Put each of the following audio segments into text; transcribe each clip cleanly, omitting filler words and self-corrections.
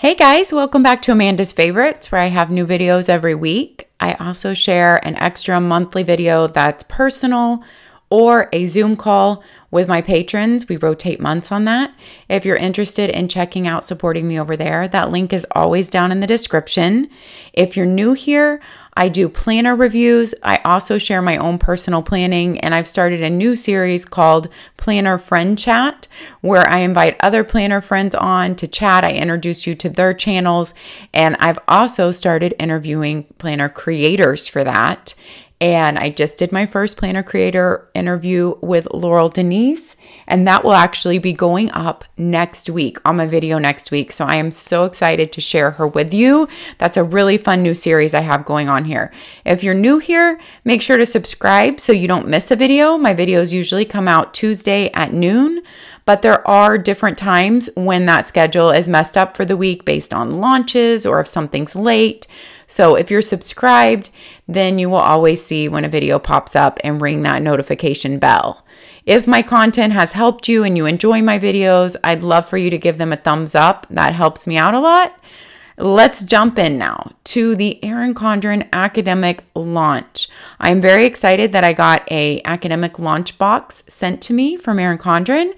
Hey guys, welcome back to Amanda's Favorites, where I have new videos every week. I also share an extra monthly video that's personal or a Zoom call with my patrons. We rotate months on that. If you're interested in checking out supporting me over there, that link is always down in the description. If you're new here, I do planner reviews. I also share my own personal planning, and I've started a new series called Planner Friend Chat, where I invite other planner friends on to chat. I introduce you to their channels, and I've also started interviewing planner creators for that. And I just did my first planner creator interview with Laurel Denise, and that will actually be going up next week on my video next week. So I am so excited to share her with you. That's a really fun new series I have going on here. If you're new here, make sure to subscribe so you don't miss a video. My videos usually come out Tuesday at noon, but there are different times when that schedule is messed up for the week based on launches or if something's late. So if you're subscribed, then you will always see when a video pops up and ring that notification bell. If my content has helped you and you enjoy my videos, I'd love for you to give them a thumbs up. That helps me out a lot. Let's jump in now to the Erin Condren Academic launch. I'm very excited that I got an academic launch box sent to me from Erin Condren,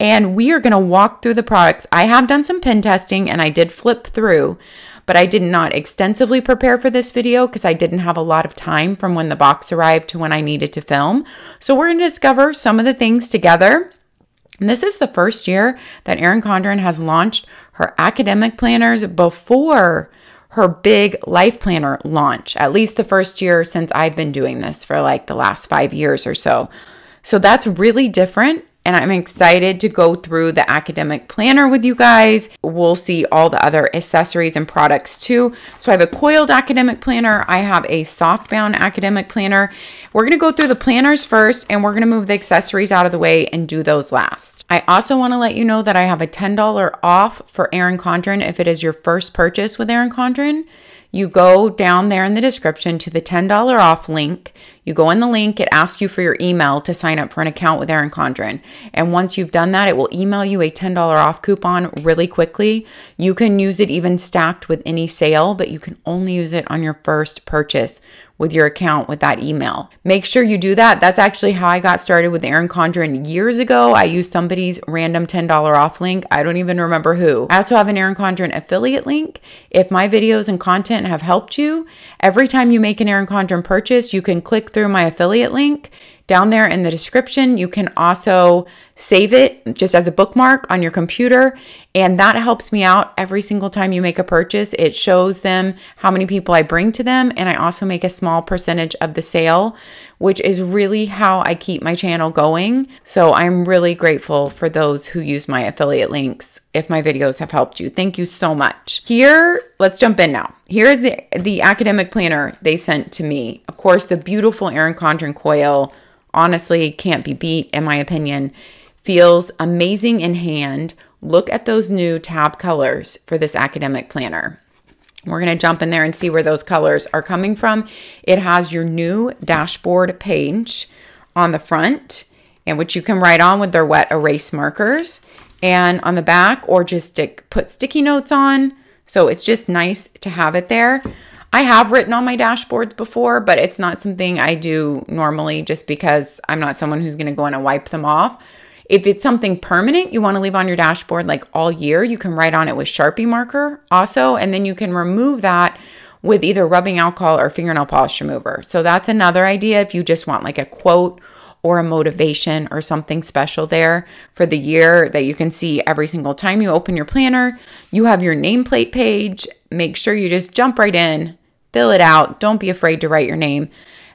and we are going to walk through the products. I have done some pen testing and I did flip through, but I did not extensively prepare for this video because I didn't have a lot of time from when the box arrived to when I needed to film. So we're going to discover some of the things together. And this is the first year that Erin Condren has launched her academic planners before her big life planner launch, at least the first year since I've been doing this for like the last 5 years or so. So that's really different. And I'm excited to go through the academic planner with you guys. We'll see all the other accessories and products too. So I have a Coiled Academic planner. I have a Softbound Academic planner. We're going to go through the planners first, and we're going to move the accessories out of the way and do those last. I also want to let you know that I have a $10 off for Erin Condren if it is your first purchase with Erin Condren. You go down there in the description to the $10 off link. You go in the link, it asks you for your email to sign up for an account with Erin Condren. And once you've done that, it will email you a $10 off coupon really quickly. You can use it even stacked with any sale, but you can only use it on your first purchase with your account with that email. Make sure you do that. That's actually how I got started with Erin Condren years ago. I used somebody's random $10 off link. I don't even remember who. I also have an Erin Condren affiliate link. If my videos and content have helped you, every time you make an Erin Condren purchase, you can click through my affiliate link. Down there in the description, you can also save it just as a bookmark on your computer, and that helps me out every single time you make a purchase. It shows them how many people I bring to them, and I also make a small percentage of the sale, which is really how I keep my channel going. So I'm really grateful for those who use my affiliate links if my videos have helped you. Thank you so much. Here, let's jump in now. Here is the academic planner they sent to me. Of course, the beautiful Erin Condren coil, honestly, can't be beat in my opinion. Feels amazing in hand. Look at those new tab colors for this academic planner. We're going to jump in there and see where those colors are coming from. It has your new dashboard page on the front, and which you can write on with their wet erase markers, and on the back, or just put sticky notes on. So it's just nice to have it there. I have written on my dashboards before, but it's not something I do normally just because I'm not someone who's going to go in and wipe them off. If it's something permanent you want to leave on your dashboard like all year, you can write on it with Sharpie marker also, and then you can remove that with either rubbing alcohol or fingernail polish remover. So that's another idea if you just want like a quote or a motivation or something special there for the year that you can see every single time you open your planner. You have your nameplate page. Make sure you just jump right in, fill it out. Don't be afraid to write your name.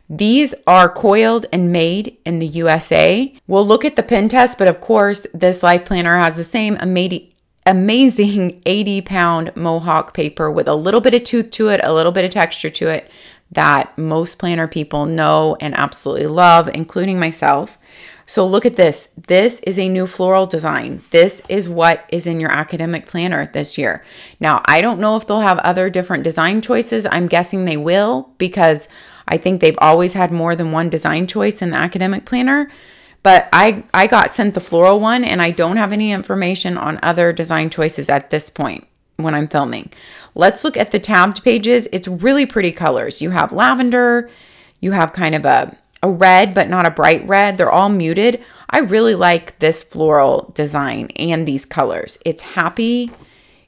These are coiled and made in the USA. We'll look at the pen test, but of course, this life planner has the same amazing 80-pound Mohawk paper with a little bit of tooth to it, a little bit of texture to it that most planner people know and absolutely love, including myself. So look at this. This is a new floral design. This is what is in your academic planner this year. Now, I don't know if they'll have other different design choices. I'm guessing they will, because I think they've always had more than one design choice in the academic planner. But I got sent the floral one, and I don't have any information on other design choices at this point. when I'm filming. Let's look at the tabbed pages. It's really pretty colors. You have lavender, you have kind of a red, but not a bright red. They're all muted. I really like this floral design and these colors. It's happy,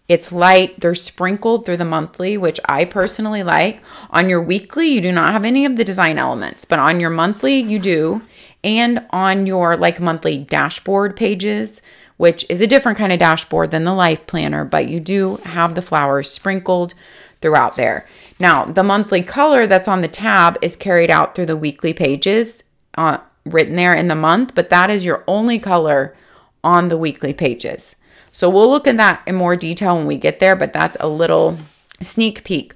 it's light, they're sprinkled through the monthly, which I personally like. On your weekly, you do not have any of the design elements, but on your monthly, you do. And on your like monthly dashboard pages, which is a different kind of dashboard than the life planner, but you do have the flowers sprinkled throughout there. Now, the monthly color that's on the tab is carried out through the weekly pages, written there in the month, but that is your only color on the weekly pages. So we'll look at that in more detail when we get there, but that's a little sneak peek.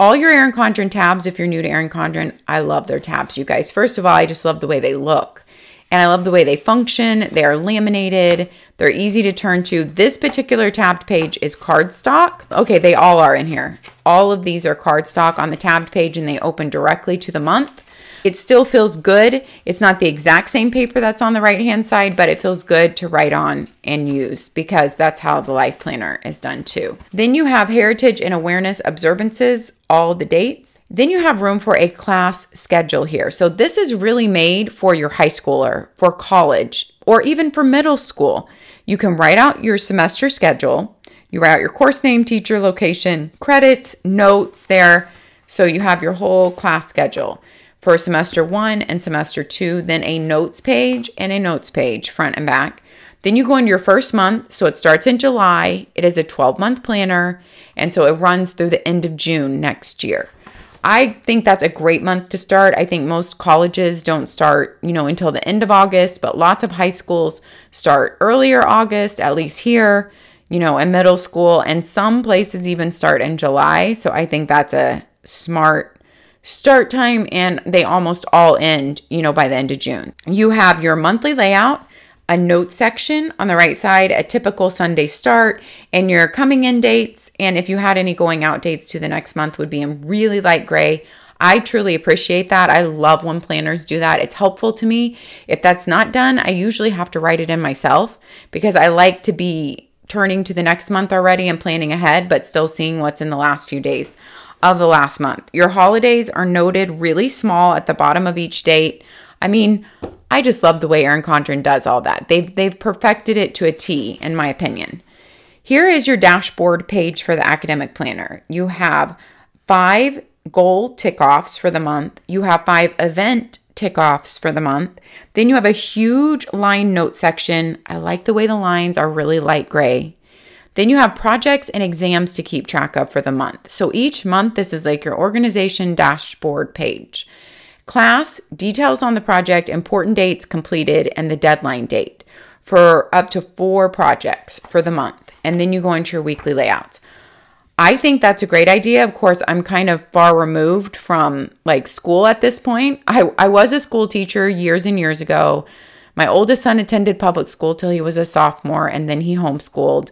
All your Erin Condren tabs, if you're new to Erin Condren, I love their tabs, you guys. First of all, I just love the way they look. And I love the way they function. They are laminated. They're easy to turn to. This particular tabbed page is cardstock. Okay, they all are in here. All of these are cardstock on the tabbed page, and they open directly to the month. It still feels good. It's not the exact same paper that's on the right-hand side, but it feels good to write on and use because that's how the life planner is done too. Then you have heritage and awareness observances, all the dates. Then you have room for a class schedule here. So this is really made for your high schooler, for college, or even for middle school. You can write out your semester schedule. You write out your course name, teacher, location, credits, notes there. So you have your whole class schedule for semester 1 and semester 2, then a notes page and a notes page front and back. Then you go into your first month. So it starts in July. It is a 12-month planner. And so it runs through the end of June next year. I think that's a great month to start. I think most colleges don't start, until the end of August, but lots of high schools start earlier August, at least here, in middle school, and some places even start in July. So I think that's a smart start time, and they almost all end, by the end of June. You have your monthly layout, a note section on the right side, a typical Sunday start, and your coming in dates. And if you had any going out dates to the next month would be in really light gray. I truly appreciate that. I love when planners do that. It's helpful to me. If that's not done, I usually have to write it in myself because I like to be turning to the next month already and planning ahead, but still seeing what's in the last few days of the last month. Your holidays are noted really small at the bottom of each date. I mean, I just love the way Erin Condren does all that. They've perfected it to a T, in my opinion. Here is your dashboard page for the academic planner. You have 5 goal tick-offs for the month. You have 5 event tick-offs for the month. Then you have a huge line note section. I like the way the lines are really light gray. Then you have projects and exams to keep track of for the month. So each month, this is like your organization dashboard page. Class, details on the project, important dates completed, and the deadline date for up to 4 projects for the month. And then you go into your weekly layouts. I think that's a great idea. Of course, I'm kind of far removed from like school at this point. I was a school teacher years and years ago. My oldest son attended public school till he was a sophomore, and then he homeschooled.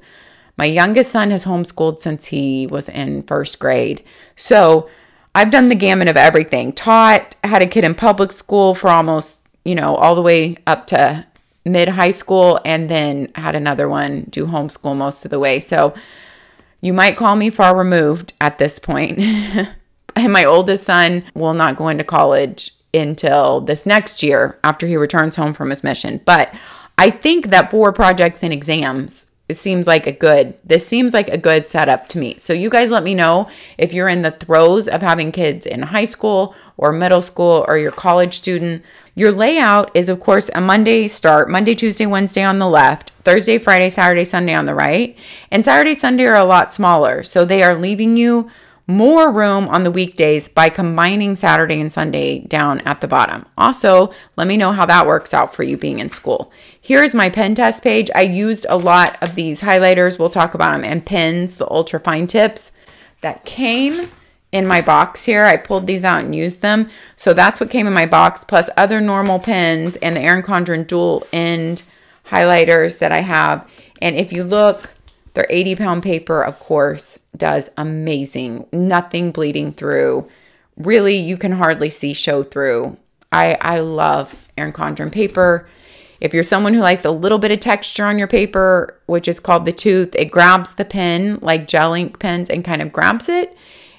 My youngest son has homeschooled since he was in 1st grade. So I've done the gamut of everything. Taught, had a kid in public school for almost, all the way up to mid-high school, and then had another one do homeschool most of the way. So you might call me far removed at this point. And my oldest son will not go into college until this next year after he returns home from his mission. But I think that 4 projects and exams, this seems like a good setup to me. So you guys let me know if you're in the throes of having kids in high school or middle school or your college student. Your layout is, of course, a Monday start, Monday, Tuesday, Wednesday on the left, Thursday, Friday, Saturday, Sunday on the right. And Saturday, Sunday are a lot smaller. So they are leaving you more room on the weekdays by combining Saturday and Sunday down at the bottom. Also, let me know how that works out for you being in school. Here's my pen test page. I used a lot of these highlighters. We'll talk about them, and pens, the ultra fine tips that came in my box here. I pulled these out and used them. So that's what came in my box, plus other normal pens and the Erin Condren dual end highlighters that I have. And if you look, their 80-pound paper, of course, does amazing. Nothing bleeding through. Really, you can hardly see show through. I love Erin Condren paper. If you're someone who likes a little bit of texture on your paper, which is called the tooth, it grabs the pen like gel ink pens and kind of grabs it.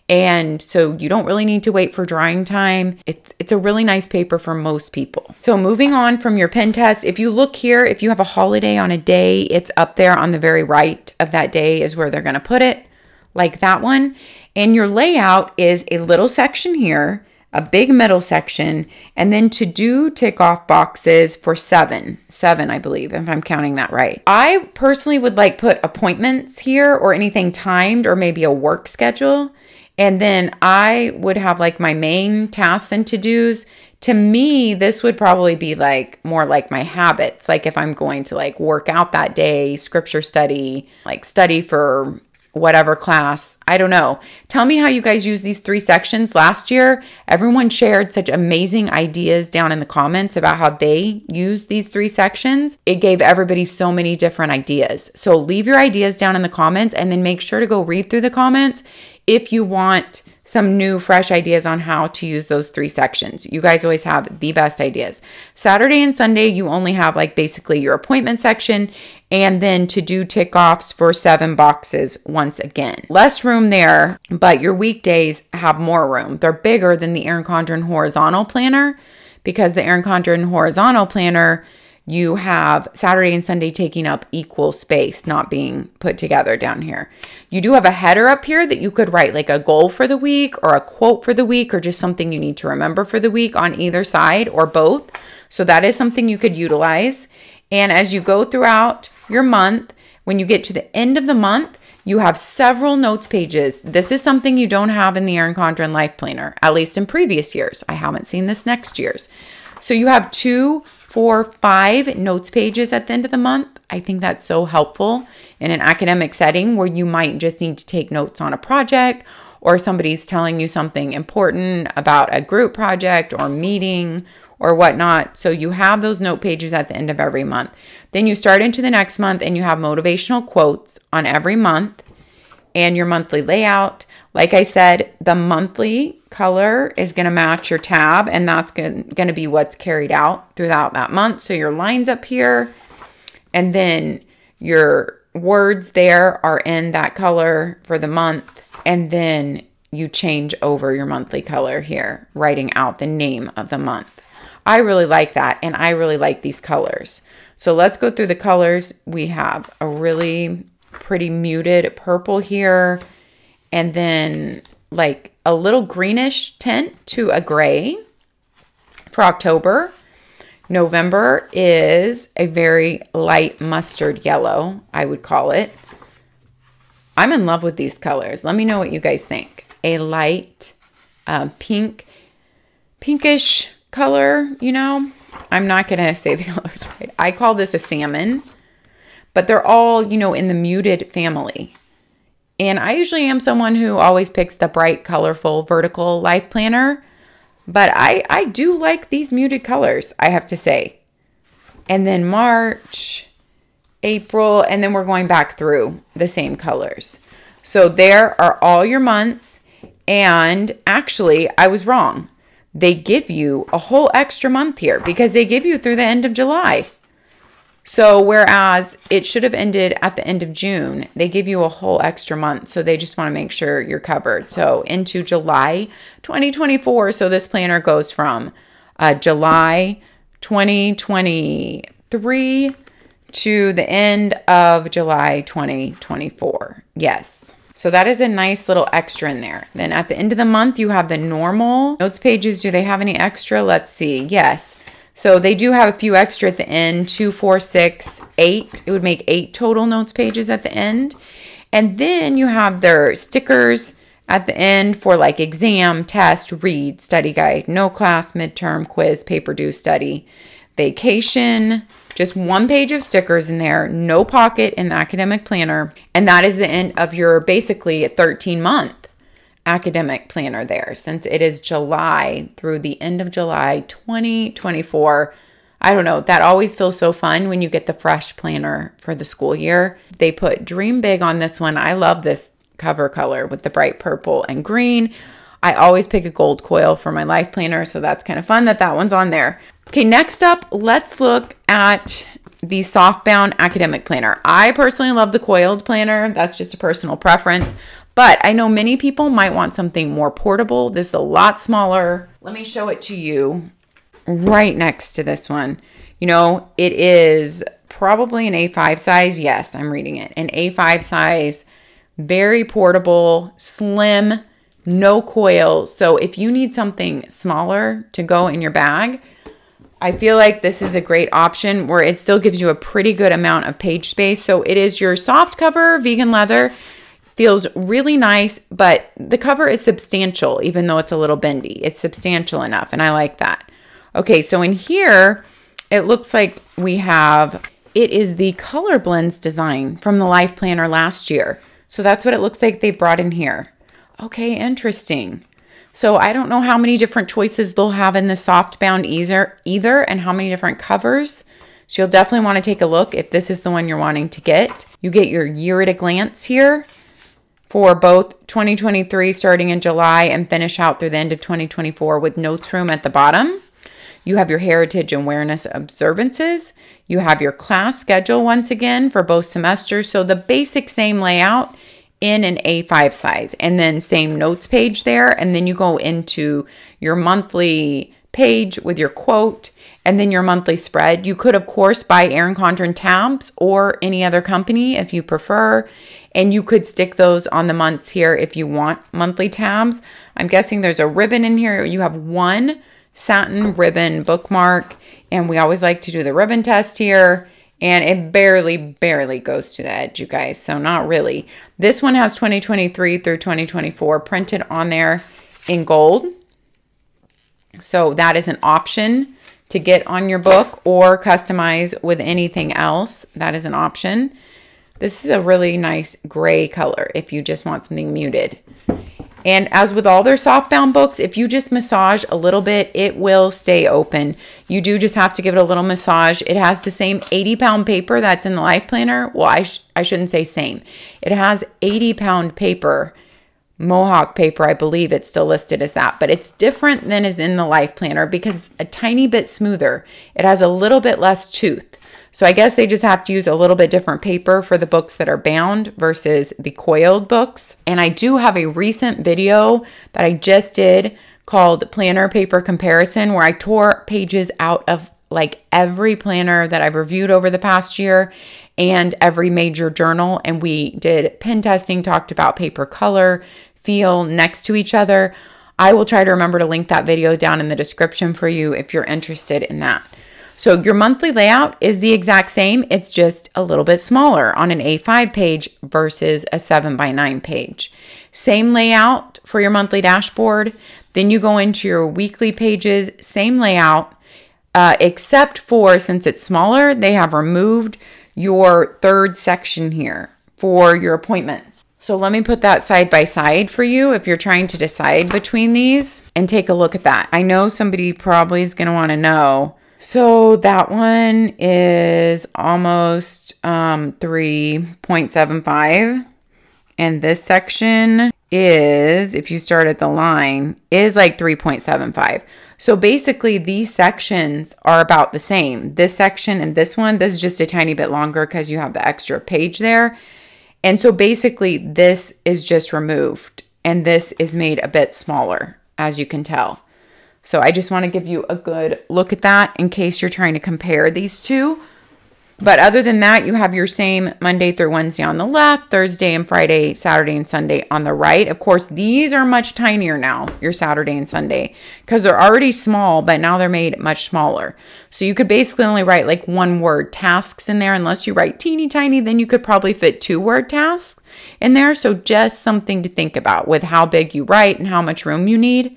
And so you don't really need to wait for drying time. It's a really nice paper for most people. So moving on from your pen test, if you look here, if you have a holiday on a day, it's up there on the very right of that day is where they're going to put it, like that one. And your layout is a little section here, a big middle section, and then to do tick off boxes for seven, I believe, if I'm counting that right. I personally would like put appointments here or anything timed or maybe a work schedule. And then I would have like my main tasks and to-dos. To me, this would probably be like more like my habits. Like if I'm going to like work out that day, scripture study, like study for whatever class, I don't know. Tell me how you guys use these 3 sections. Last year, everyone shared such amazing ideas down in the comments about how they use these 3 sections. It gave everybody so many different ideas. So leave your ideas down in the comments and then make sure to go read through the comments if you want some new, fresh ideas on how to use those 3 sections. You guys always have the best ideas. Saturday and Sunday, you only have like basically your appointment section and then to do tick offs for 7 boxes once again. Less room there, but your weekdays have more room. They're bigger than the Erin Condren horizontal planner because the Erin Condren horizontal planner, you have Saturday and Sunday taking up equal space, not being put together down here. You do have a header up here that you could write like a goal for the week or a quote for the week or just something you need to remember for the week on either side or both. So that is something you could utilize. And as you go throughout your month, when you get to the end of the month, you have several notes pages. This is something you don't have in the Erin Condren Life Planner, at least in previous years. I haven't seen this next year's. So you have 2, 4, 5 notes pages at the end of the month. I think that's so helpful in an academic setting where you might just need to take notes on a project or somebody's telling you something important about a group project or meeting or whatnot. So you have those note pages at the end of every month. Then you start into the next month and you have motivational quotes on every month and your monthly layout. Like I said, the monthly color is going to match your tab and that's going to be what's carried out throughout that month. So your lines up here and then your words there are in that color for the month. And then you change over your monthly color here, writing out the name of the month. I really like that and I really like these colors. So let's go through the colors. We have a really pretty muted purple here and then like a little greenish tint to a gray for October. November is a very light mustard yellow, I would call it. I'm in love with these colors. Let me know what you guys think. A light pinkish color, you know. I'm not going to say the colors right. I call this a salmon, but they're all, you know, in the muted family. And I usually am someone who always picks the bright, colorful, vertical life planner. But I do like these muted colors, I have to say. And then March, April, and then we're going back through the same colors. So there are all your months. And actually, I was wrong. They give you a whole extra month here because they give you through the end of July. So whereas it should have ended at the end of June, they give you a whole extra month. So they just want to make sure you're covered. So into July 2024. So this planner goes from July 2023 to the end of July 2024. Yes. So that is a nice little extra in there. Then at the end of the month, you have the normal notes pages. Do they have any extra? Let's see. Yes. So they do have a few extra at the end, 2, 4, 6, 8. It would make 8 total notes pages at the end. And then you have their stickers at the end for like exam, test, read, study guide, no class, midterm, quiz, paper due, study, vacation. Just 1 page of stickers in there, no pocket in the academic planner. And that is the end of your basically a 13-month academic planner there, since it is July through the end of July 2024. I don't know, that always feels so fun when you get the fresh planner for the school year. They put Dream Big on this one. I love this cover color with the bright purple and green. I always pick a gold coil for my life planner, so that's kind of fun that that one's on there. Okay, next up, let's look at the Softbound Academic Planner. I personally love the Coiled planner. That's just a personal preference, but I know many people might want something more portable. This is a lot smaller. Let me show it to you right next to this one. You know, it is probably an A5 size. Yes, I'm reading it. An A5 size, very portable, slim, no coil. So if you need something smaller to go in your bag, I feel like this is a great option where it still gives you a pretty good amount of page space. So it is your soft cover, vegan leather. Feels really nice, but the cover is substantial, even though it's a little bendy. It's substantial enough, and I like that. Okay, so in here, it looks like we have, it is the Color Blends design from the Life Planner last year. So that's what it looks like they brought in here. Okay, interesting. So I don't know how many different choices they'll have in the Softbound either and how many different covers. So you'll definitely want to take a look if this is the one you're wanting to get. You get your year at a glance here for both 2023 starting in July and finish out through the end of 2024 with notes room at the bottom. You have your heritage awareness observances. You have your class schedule once again for both semesters. So the basic same layout in an A5 size, and then same notes page there. And then you go into your monthly page with your quote and then your monthly spread. You could, of course, buy Erin Condren tabs or any other company if you prefer. And you could stick those on the months here if you want monthly tabs. I'm guessing there's a ribbon in here. You have one satin ribbon bookmark, and we always like to do the ribbon test here. And it barely goes to the edge, you guys. So not really. This one has 2023 through 2024 printed on there in gold. So that is an option to get on your book or customize with anything else. That is an option. This is a really nice gray color if you just want something muted. And as with all their softbound books, if you just massage a little bit, it will stay open. You do just have to give it a little massage. It has the same 80-pound paper that's in the Life Planner. Well, I shouldn't say same. It has 80-pound paper, Mohawk paper. I believe it's still listed as that, but it's different than is in the Life Planner because it's a tiny bit smoother. It has a little bit less tooth. So I guess they just have to use a little bit different paper for the books that are bound versus the coiled books. And I do have a recent video that I just did called Planner Paper Comparison, where I tore pages out of like every planner that I've reviewed over the past year and every major journal. And we did pen testing, talked about paper color, feel next to each other. I will try to remember to link that video down in the description for you if you're interested in that. So your monthly layout is the exact same. It's just a little bit smaller on an A5 page versus a 7x9 page. Same layout for your monthly dashboard. Then you go into your weekly pages, same layout, except for, since it's smaller, they have removed your third section here for your appointments. So let me put that side by side for you if you're trying to decide between these and take a look at that. I know somebody probably is going to want to know. So that one is almost 3.75. And this section is, if you start at the line, is like 3.75. So basically these sections are about the same. This section and this one, this is just a tiny bit longer because you have the extra page there. And so basically this is just removed and this is made a bit smaller, as you can tell. So I just want to give you a good look at that in case you're trying to compare these two. But other than that, you have your same Monday through Wednesday on the left, Thursday and Friday, Saturday and Sunday on the right. Of course, these are much tinier now, your Saturday and Sunday, because they're already small, but now they're made much smaller. So you could basically only write like one word tasks in there. Unless you write teeny tiny, then you could probably fit 2-word tasks in there. So just something to think about with how big you write and how much room you need.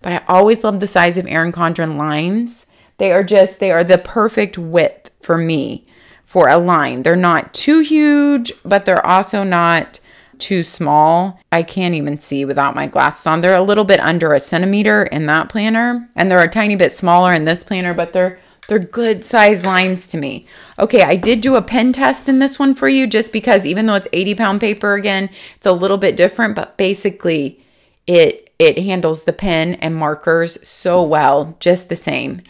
But I always love the size of Erin Condren lines. They are the perfect width for me for a line. They're not too huge, but they're also not too small. I can't even see without my glasses on. They're a little bit under a centimeter in that planner, and they're a tiny bit smaller in this planner, but they're good size lines to me. Okay, I did do a pen test in this one for you just because even though it's 80-pound paper again, it's a little bit different, but basically it handles the pen and markers so well, just the same.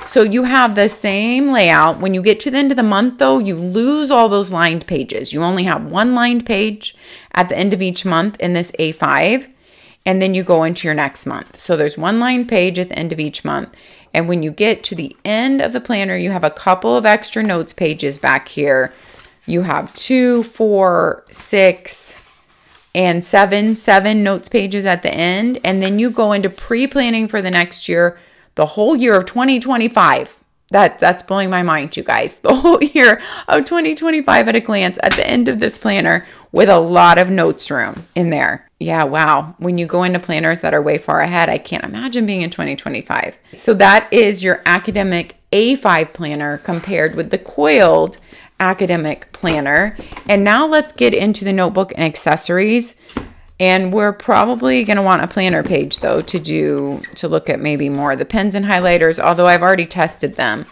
So you have the same layout. When you get to the end of the month though, you lose all those lined pages. You only have one lined page at the end of each month in this A5, and then you go into your next month. So there's one lined page at the end of each month. And when you get to the end of the planner, you have a couple of extra notes pages back here. You have 2, 4, 6, and 7 notes pages at the end. And then you go into pre-planning for the next year, the whole year of 2025. That's blowing my mind, you guys. The whole year of 2025 at a glance at the end of this planner with a lot of notes room in there. Yeah, wow. When you go into planners that are way far ahead, I can't imagine being in 2025. So that is your academic A5 planner compared with the Coiled Academic planner. And now let's get into the notebook and accessories. And we're probably going to want a planner page though to look at maybe more of the pens and highlighters, although I've already tested them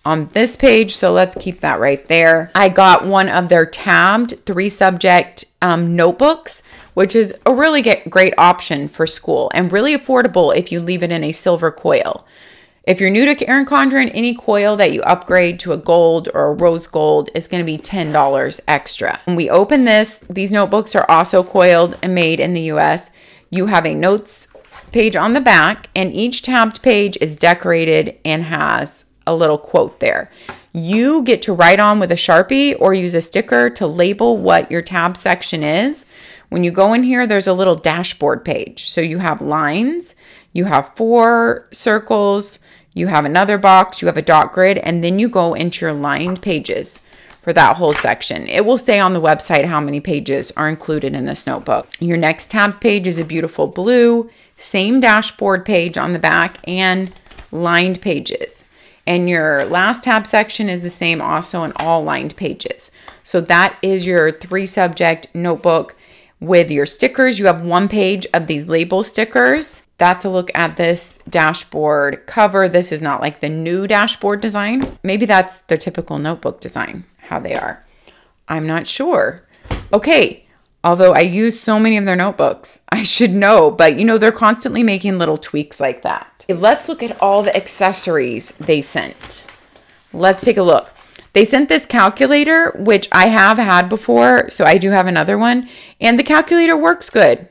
on this page. So let's keep that right there. I got one of their tabbed 3-subject notebooks, which is a really great option for school and really affordable if you leave it in a silver coil. If you're new to Erin Condren, any coil that you upgrade to a gold or a rose gold is going to be $10 extra. When we open this, these notebooks are also coiled and made in the US. You have a notes page on the back, and each tabbed page is decorated and has a little quote there. You get to write on with a Sharpie or use a sticker to label what your tab section is. When you go in here, there's a little dashboard page. So you have lines, you have 4 circles, you have another box, you have a dot grid, and then you go into your lined pages for that whole section. It will say on the website how many pages are included in this notebook. Your next tab page is a beautiful blue, same dashboard page on the back and lined pages. And your last tab section is the same also in all lined pages. So that is your 3-subject notebook with your stickers. You have 1 page of these label stickers. That's a look at this dashboard cover. This is not like the new dashboard design. Maybe that's their typical notebook design, how they are. I'm not sure. Okay, although I use so many of their notebooks, I should know, but you know, they're constantly making little tweaks like that. Okay, let's look at all the accessories they sent. Let's take a look. They sent this calculator, which I have had before, so I do have another one, and the calculator works good.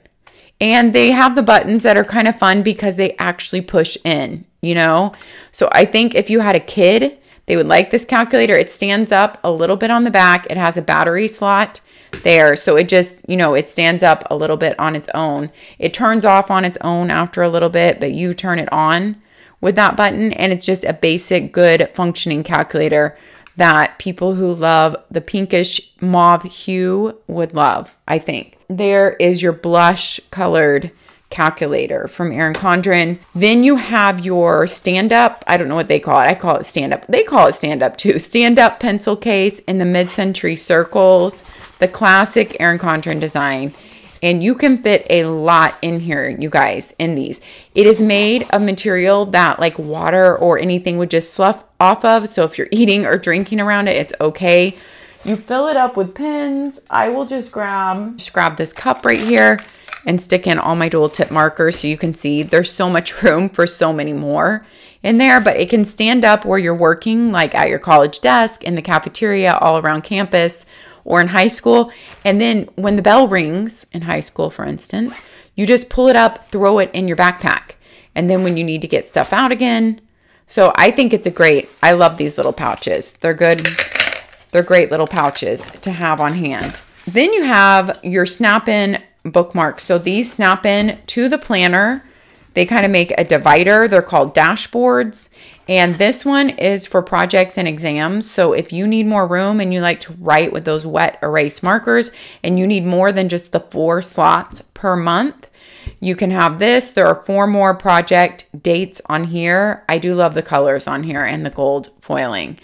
And they have the buttons that are kind of fun because they actually push in, you know? So I think if you had a kid, they would like this calculator. It stands up a little bit on the back. It has a battery slot there. So it just, you know, it stands up a little bit on its own. It turns off on its own after a little bit, but you turn it on with that button. And it's just a basic, good functioning calculator that people who love the pinkish mauve hue would love, I think. There is your blush colored calculator from Erin Condren. Then you have your stand-up, I don't know what they call it. I call it stand-up. They call it stand-up too. Stand-up pencil case in the mid-century circles, the classic Erin Condren design. And you can fit a lot in here, you guys, in these. It is made of material that like water or anything would just slough off of. So if you're eating or drinking around it, it's okay. You fill it up with pins. I will just grab this cup right here and stick in all my dual tip markers so you can see there's so much room for so many more in there, but it can stand up where you're working, like at your college desk, in the cafeteria, all around campus, or in high school. And then when the bell rings, in high school, for instance, you just pull it up, throw it in your backpack. And then when you need to get stuff out again. So I think it's I love these little pouches. They're good. They're great little pouches to have on hand. Then you have your snap-in bookmarks. So these snap in to the planner. They kind of make a divider. They're called dashboards. And this one is for projects and exams. So if you need more room and you like to write with those wet erase markers and you need more than just the 4 slots per month, you can have this. There are 4 more project dates on here. I do love the colors on here and the gold foiling.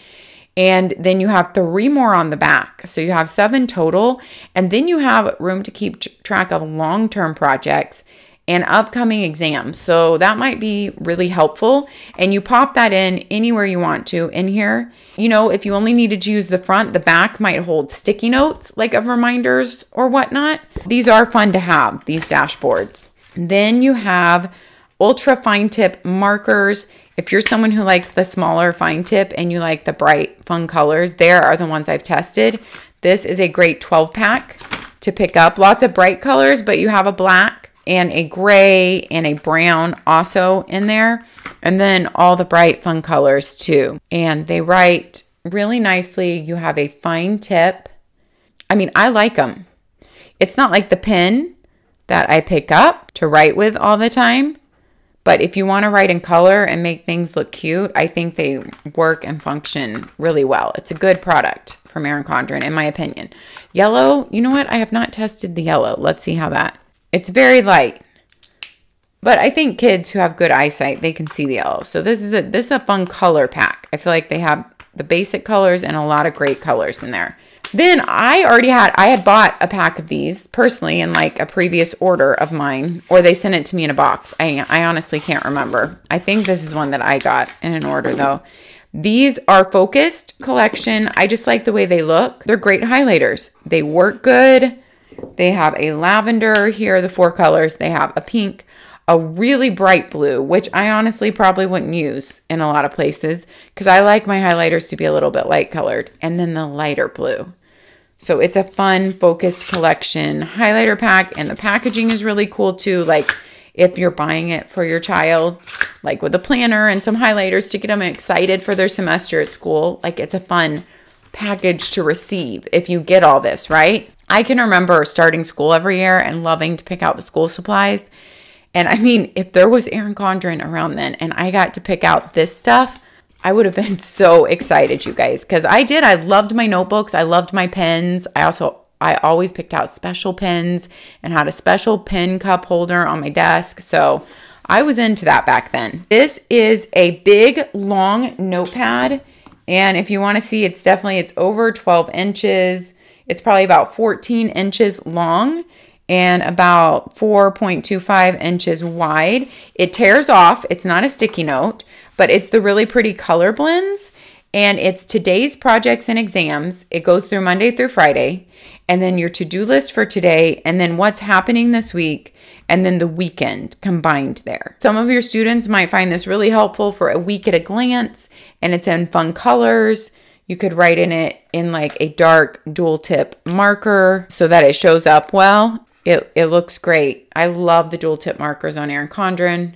And then you have 3 more on the back. So you have 7 total. And then you have room to keep track of long-term projects and upcoming exams. So that might be really helpful. And you pop that in anywhere you want to in here. You know, if you only needed to use the front, the back might hold sticky notes like of reminders or whatnot. These are fun to have, these dashboards. Then you have ultra fine tip markers If you're someone who likes the smaller fine tip and you like the bright, fun colors, there are the ones I've tested. This is a great 12 pack to pick up. Lots of bright colors, but you have a black and a gray and a brown also in there. And then all the bright, fun colors too. And they write really nicely. You have a fine tip. I mean, I like them. It's not like the pen that I pick up to write with all the time. But if you want to write in color and make things look cute, I think they work and function really well. It's a good product from Erin Condren, in my opinion. Yellow, you know what? I have not tested the yellow. Let's see how that. It's very light. But I think kids who have good eyesight, they can see the yellow. So this is a fun color pack. I feel like they have the basic colors and a lot of great colors in there. Then I had bought a pack of these personally in like a previous order of mine, or they sent it to me in a box. I honestly can't remember. I think this is one that I got in an order though. These are focused collection. I just like the way they look. They're great highlighters. They work good. They have a lavender. Here are the 4 colors. They have a pink, a really bright blue, which I honestly probably wouldn't use in a lot of places because I like my highlighters to be a little bit light colored, and then the lighter blue. So it's a fun focused collection highlighter pack, and the packaging is really cool too. Like if you're buying it for your child, like with a planner and some highlighters to get them excited for their semester at school, like it's a fun package to receive if you get all this, right? I can remember starting school every year and loving to pick out the school supplies. And I mean, if there was Erin Condren around then and I got to pick out this stuff, I would have been so excited, you guys, because I did. I loved my notebooks. I loved my pens. I always picked out special pens and had a special pen cup holder on my desk. So I was into that back then. This is a big, long notepad. And if you want to see, it's over 12 inches. It's probably about 14 inches long and about 4.25 inches wide. It tears off. It's not a sticky note, but it's the really pretty color blends. And it's today's projects and exams. It goes through Monday through Friday. And then your to-do list for today. And then what's happening this week. And then the weekend combined there. Some of your students might find this really helpful for a week at a glance. And it's in fun colors. You could write in it in like a dark dual tip marker so that it shows up well. It looks great. I love the dual tip markers on Erin Condren,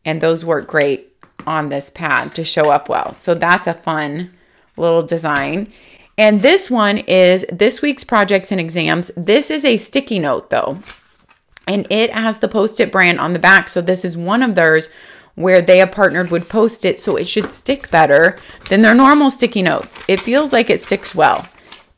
and those work great on this pad to show up well. So that's a fun little design. And this one is this week's projects and exams. This is a sticky note though, and it has the Post-it brand on the back. So this is one of theirs where they have partnered with Post-it, so it should stick better than their normal sticky notes. It feels like it sticks well.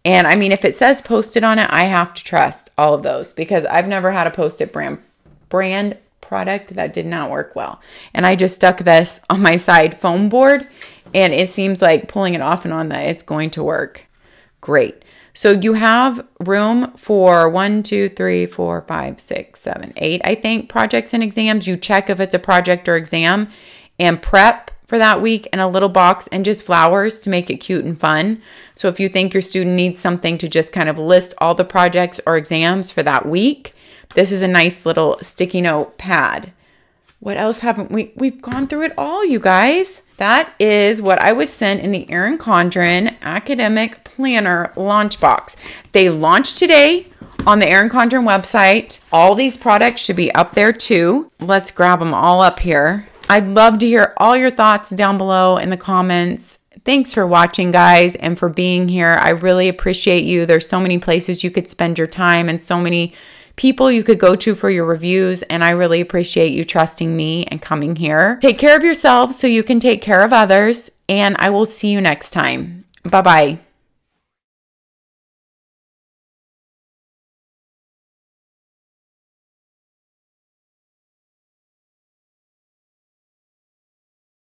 And I mean, if it says Post-it on it, I have to trust all of those because I've never had a Post-it brand product that did not work well. And I just stuck this on my side foam board, and it seems like pulling it off and on that it's going to work great. So you have room for 1, 2, 3, 4, 5, 6, 7, 8, I think, projects and exams. You check if it's a project or exam and prep for that week in a little box and just flowers to make it cute and fun. So if you think your student needs something to just kind of list all the projects or exams for that week, this is a nice little sticky note pad. What else haven't we've gone through it all, you guys. That is what I was sent in the Erin Condren Academic Planner launch box. They launched today on the Erin Condren website. All these products should be up there too. Let's grab them all up here. I'd love to hear all your thoughts down below in the comments. Thanks for watching, guys, and for being here. I really appreciate you. There's so many places you could spend your time and so many people you could go to for your reviews, and I really appreciate you trusting me and coming here. Take care of yourselves so you can take care of others, and I will see you next time. Bye-bye.